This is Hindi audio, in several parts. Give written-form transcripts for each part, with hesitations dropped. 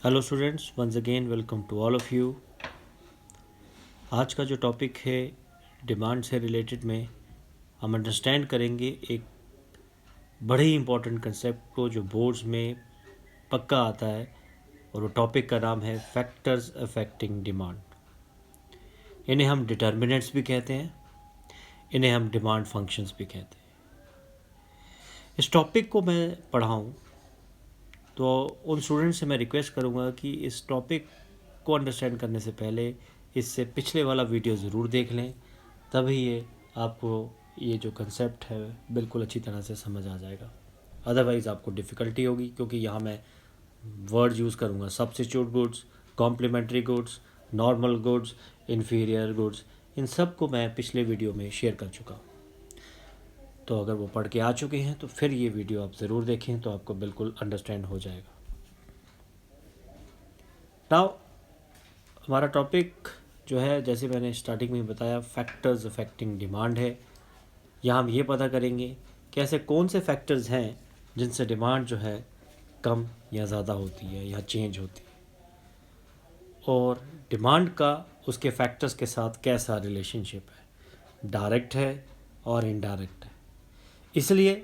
Hello students, once again welcome to all of you. आज का जो टॉपिक है डिमांड से रिलेटेड में हम अंडरस्टैंड करेंगे एक बड़े ही इम्पोर्टेंट कंसेप्ट को जो बोर्ड्स में पक्का आता है, और वो टॉपिक का नाम है फैक्टर्स अफेक्टिंग डिमांड। इन्हें हम डिटर्मिनेंट्स भी कहते हैं, इन्हें हम डिमांड फंक्शंस भी कहते हैं। इस टॉपिक को मैं पढ़ाऊँ तो उन स्टूडेंट्स से मैं रिक्वेस्ट करूँगा कि इस टॉपिक को अंडरस्टैंड करने से पहले इससे पिछले वाला वीडियो ज़रूर देख लें, तभी ये आपको ये जो कंसेप्ट है बिल्कुल अच्छी तरह से समझ आ जाएगा। अदरवाइज़ आपको डिफ़िकल्टी होगी, क्योंकि यहाँ मैं वर्ड यूज़ करूँगा substitute goods, complementary goods, normal goods, inferior goods. इन सब को मैं पिछले वीडियो में शेयर कर चुका हूँ, तो अगर वो पढ़ के आ चुके हैं तो फिर ये वीडियो आप ज़रूर देखें, तो आपको बिल्कुल अंडरस्टैंड हो जाएगा। नाउ हमारा टॉपिक जो है, जैसे मैंने स्टार्टिंग में बताया, फैक्टर्स अफेक्टिंग डिमांड है। यहाँ हम ये पता करेंगे कि ऐसे कौन से फैक्टर्स हैं जिनसे डिमांड जो है कम या ज़्यादा होती है या चेंज होती है, और डिमांड का उसके फैक्टर्स के साथ कैसा रिलेशनशिप है, डायरेक्ट है और इनडायरेक्ट है। इसलिए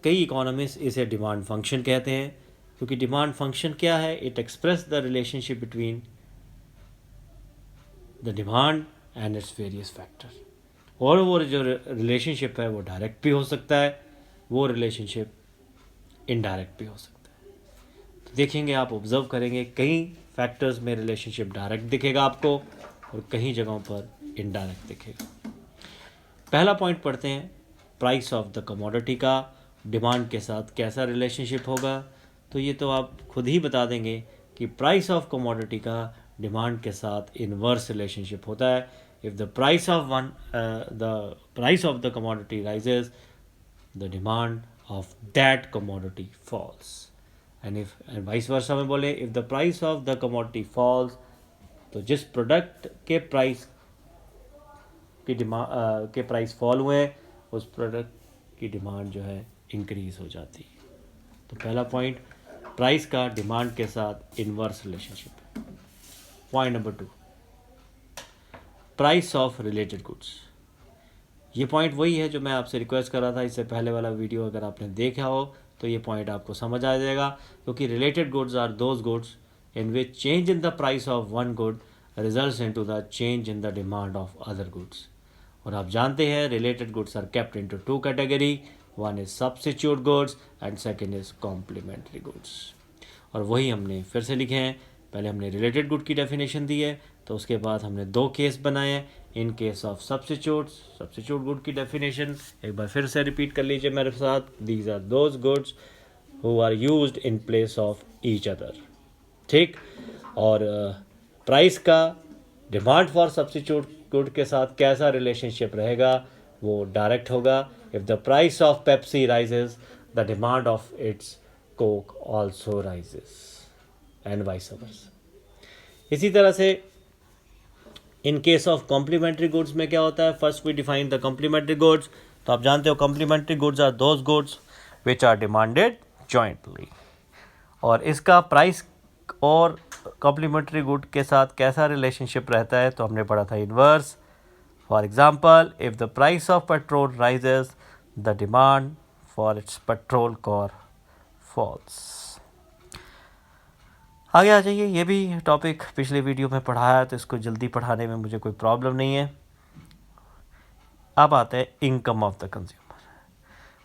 कई इकोनॉमिस्ट इसे डिमांड फंक्शन कहते हैं, क्योंकि डिमांड फंक्शन क्या है? It express the relationship between the demand and its various factor. और वो जो रिलेशनशिप है वो डायरेक्ट भी हो सकता है, वो रिलेशनशिप इनडायरेक्ट भी हो सकता है। तो देखेंगे, आप ऑब्जर्व करेंगे, कई फैक्टर्स में रिलेशनशिप डायरेक्ट दिखेगा आपको और कई जगहों पर इनडायरेक्ट दिखेगा। पहला पॉइंट पढ़ते हैं, प्राइस ऑफ द कमोडिटी का डिमांड के साथ कैसा रिलेशनशिप होगा। तो ये तो आप खुद ही बता देंगे कि प्राइस ऑफ कमोडिटी का डिमांड के साथ इनवर्स रिलेशनशिप होता है। If the price of the commodity rises, the demand of that commodity falls, and vice versa में बोले, if the price of the commodity falls, तो जिस प्रोडक्ट के प्राइस के प्राइस फॉल हुए, उस प्रोडक्ट की डिमांड जो है इंक्रीज़ हो जाती है। तो पहला पॉइंट, प्राइस का डिमांड के साथ इनवर्स रिलेशनशिप है। Point number 2, price of related goods. ये पॉइंट वही है जो मैं आपसे रिक्वेस्ट कर रहा था। इससे पहले वाला वीडियो अगर आपने देखा हो तो ये पॉइंट आपको समझ आ जाएगा, क्योंकि related goods are those goods in which change in the price of one good results into the change in the demand of other goods. और आप जानते हैं, related goods are kept into two category, one is substitute goods and second is complementary goods. और वही हमने फिर से लिखे हैं। पहले हमने रिलेटेड गुड की डेफिनेशन दी है, तो उसके बाद हमने दो केस बनाए हैं। In case of substitute good की डेफिनेशन एक बार फिर से रिपीट कर लीजिए मेरे साथ। These are those goods who are used in place of each other, ठीक। और प्राइस का डिमांड फॉर सब्स्टिट्यूट गुड के साथ कैसा रिलेशनशिप रहेगा? वो डायरेक्ट होगा। If the price of Pepsi rises, the demand of its Coke also rises, and vice versa. इसी तरह से in case of complementary goods में क्या होता है? First we define the complementary goods. तो आप जानते हो, complementary goods are those goods which are demanded jointly. और इसका प्राइस और कॉम्प्लीमेंट्री गुड के साथ कैसा रिलेशनशिप रहता है? तो हमने पढ़ा था inverse. For example, if the price of petrol rises, the demand for its petrol car falls. आगे आ जाइए, ये भी टॉपिक पिछले वीडियो में पढ़ाया है, तो इसको जल्दी पढ़ाने में मुझे कोई प्रॉब्लम नहीं है। अब आते हैं इनकम ऑफ द कंज्यूमर।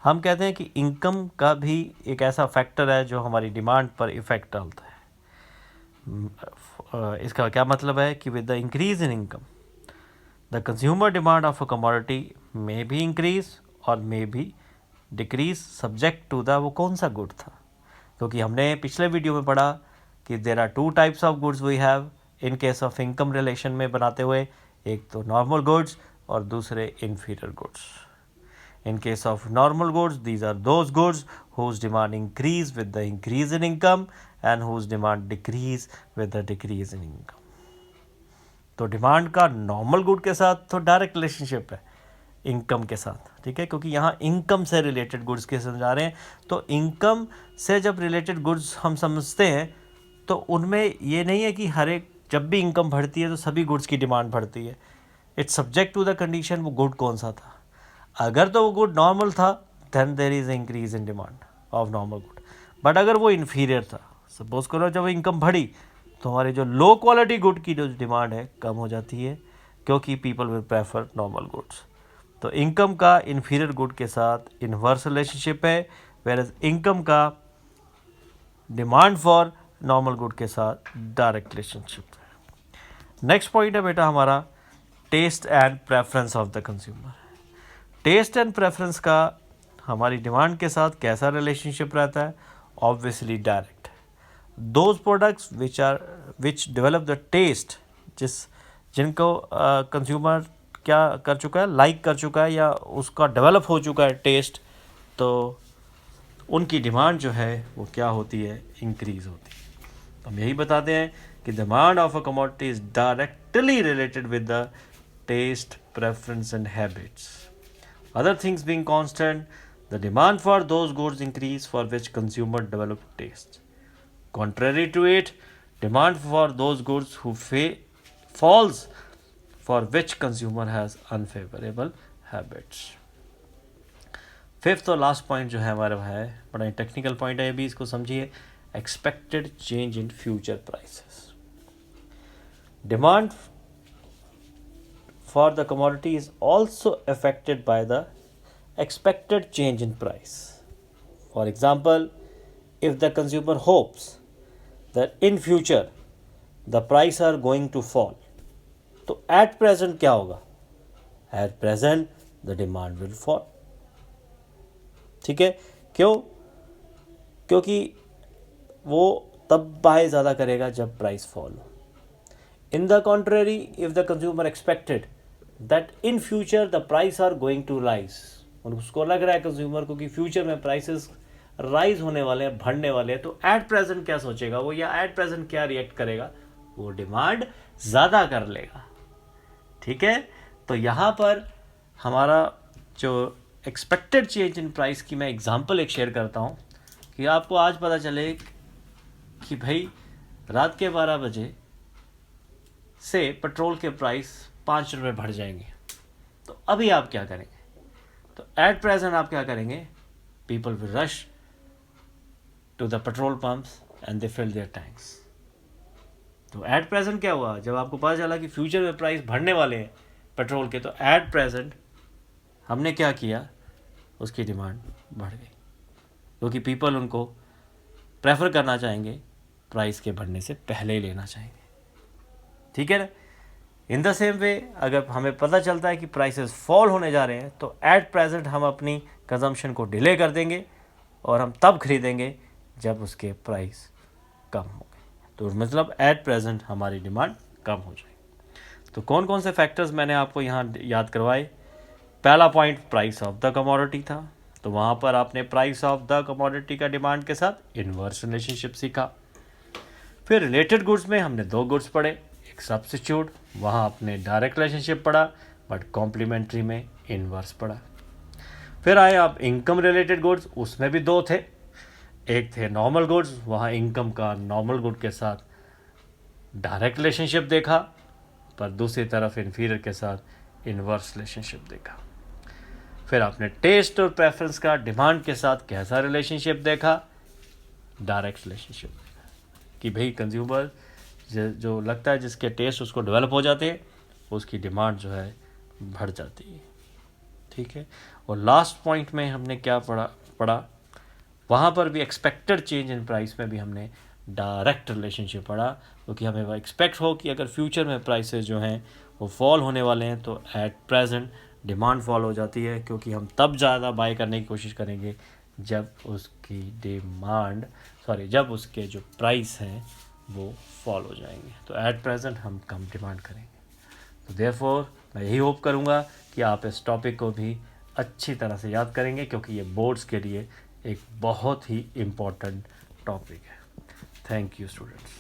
हम कहते हैं कि इनकम का भी एक ऐसा फैक्टर है जो हमारी डिमांड पर इफ़ेक्ट डालता है। इसका क्या मतलब है कि with the increase in income, the consumer demand of a commodity may भी इंक्रीज और मे भी डिक्रीज, सब्जेक्ट टू द वो कौन सा गुड था। क्योंकि हमने पिछले वीडियो में पढ़ा कि there are two types of goods we have in case of income relation में बनाते हुए, एक तो नॉर्मल गुड्स और दूसरे inferior goods. In case of normal goods, these are those goods whose demand increase with the increase in income and whose demand decrease with the decrease in income. तो डिमांड का नॉर्मल गुड के साथ तो डायरेक्ट रिलेशनशिप है इनकम के साथ, ठीक है, क्योंकि यहाँ इनकम से रिलेटेड गुड्स के समझा रहे हैं। तो इनकम से जब रिलेटेड गुड्स हम समझते हैं तो उनमें ये नहीं है कि हर एक जब भी इनकम बढ़ती है तो सभी गुड्स की डिमांड बढ़ती है। It's subject to the condition वो गुड कौन सा था। अगर तो वो गुड नॉर्मल था then there is increase in demand of normal good, but अगर वो इन्फीरियर था, सपोज करो जब इनकम बढ़ी तो हमारे जो लो क्वालिटी गुड की जो डिमांड है कम हो जाती है, क्योंकि people will prefer normal goods. तो इनकम का इन्फीरियर गुड के साथ इन्वर्स रिलेशनशिप है, वेयर इनकम का डिमांड फॉर नॉर्मल गुड के साथ डायरेक्ट रिलेशनशिप है। नेक्स्ट पॉइंट है बेटा हमारा taste and preference of the consumer. Taste and preference का हमारी डिमांड के साथ कैसा रिलेशनशिप रहता है? Obviously direct. Those products which develop the taste, जिनको कंज्यूमर क्या कर चुका है, लाइक कर चुका है या उसका डेवलप हो चुका है टेस्ट, तो उनकी डिमांड जो है वो क्या होती है? इंक्रीज होती है। हम यही बताते हैं कि demand of a commodity is directly related with the taste, preference and habits. Other things being constant, the demand for those goods increase for which consumer develop taste. Contrary to it, demand for those goods who falls for which consumer has unfavorable habits. Fifth और लास्ट पॉइंट जो है हमारा है बड़ा ही टेक्निकल पॉइंट है, ये भी इसको समझिए। Expected change in future prices. Demand for the commodity is also affected by the expected change in price. For example, if the consumer hopes that in future the price are going to fall, तो at present क्या होगा? At present the demand will fall. ठीक है, क्यों? क्योंकि वो तब बाय ज़्यादा करेगा जब प्राइस फॉल हो। In the contrary, if the consumer expected that in future the price are going to rise, और उसको लग रहा है कंज्यूमर को कि फ्यूचर में प्राइसेस राइज होने वाले हैं, बढ़ने वाले हैं, तो एट प्रेजेंट क्या सोचेगा वो, या एट प्रेजेंट क्या रिएक्ट करेगा? वो डिमांड ज़्यादा कर लेगा। ठीक है, तो यहाँ पर हमारा जो एक्सपेक्टेड चेंज इन प्राइस की मैं एग्जांपल एक शेयर करता हूँ कि आपको आज पता चले कि भाई रात के 12 बजे से पेट्रोल के प्राइस 5 रुपये बढ़ जाएंगे, तो अभी आप क्या करेंगे? तो एट प्रेजेंट आप क्या करेंगे? People will rush to the petrol pumps and they fill their tanks. तो एट प्रेजेंट क्या हुआ? जब आपको पता चला कि फ्यूचर में प्राइस बढ़ने वाले हैं पेट्रोल के, तो एट प्रेजेंट हमने क्या किया? उसकी डिमांड बढ़ गई, क्योंकि पीपल उनको प्रेफर करना चाहेंगे, प्राइस के बढ़ने से पहले ही लेना चाहेंगे। ठीक है ना? इन द सेम वे अगर हमें पता चलता है कि प्राइसेस फॉल होने जा रहे हैं, तो एट प्रेजेंट हम अपनी कंजम्पशन को डिले कर देंगे और हम तब खरीदेंगे जब उसके प्राइस कम होंगे। तो मतलब एट प्रेजेंट हमारी डिमांड कम हो जाएगी। तो कौन कौन से फैक्टर्स मैंने आपको यहाँ याद करवाए? पहला point price of the commodity था, तो वहाँ पर आपने प्राइस ऑफ द कमोडिटी का डिमांड के साथ इन्वर्स रिलेशनशिप सीखा। फिर रिलेटेड गुड्स में हमने 2 गुड्स पढ़े, एक सब्स्टिट्यूट, वहाँ आपने डायरेक्ट रिलेशनशिप पढ़ा, बट कॉम्प्लीमेंट्री में इन्वर्स पढ़ा। फिर आए आप इनकम रिलेटेड गुड्स, उसमें भी 2 थे, एक थे नॉर्मल गुड्स, वहाँ इनकम का नॉर्मल गुड के साथ डायरेक्ट रिलेशनशिप देखा, पर दूसरी तरफ इन्फीरियर के साथ इन्वर्स रिलेशनशिप देखा। फिर आपने टेस्ट और प्रेफरेंस का डिमांड के साथ कैसा रिलेशनशिप देखा? डायरेक्ट रिलेशनशिप देखा कि भाई कंज्यूमर जो लगता है जिसके टेस्ट उसको डेवलप हो जाते हैं, उसकी डिमांड जो है बढ़ जाती है। ठीक है, और लास्ट पॉइंट में हमने क्या पढ़ा वहाँ पर भी एक्सपेक्टेड चेंज इन प्राइस में भी हमने डायरेक्ट रिलेशनशिप पढ़ा, क्योंकि हमें वो एक्सपेक्ट हो कि अगर फ्यूचर में प्राइसेस जो हैं वो फॉल होने वाले हैं, तो एट प्रेजेंट डिमांड फॉल हो जाती है, क्योंकि हम तब ज़्यादा बाय करने की कोशिश करेंगे जब जब उसके जो प्राइस हैं वो फॉल हो जाएंगे। तो एट प्रेजेंट हम कम डिमांड करेंगे। तो देयरफॉर मैं यही होप करूँगा कि आप इस टॉपिक को भी अच्छी तरह से याद करेंगे, क्योंकि ये बोर्ड्स के लिए एक बहुत ही इम्पोर्टेंट टॉपिक है। Thank you students.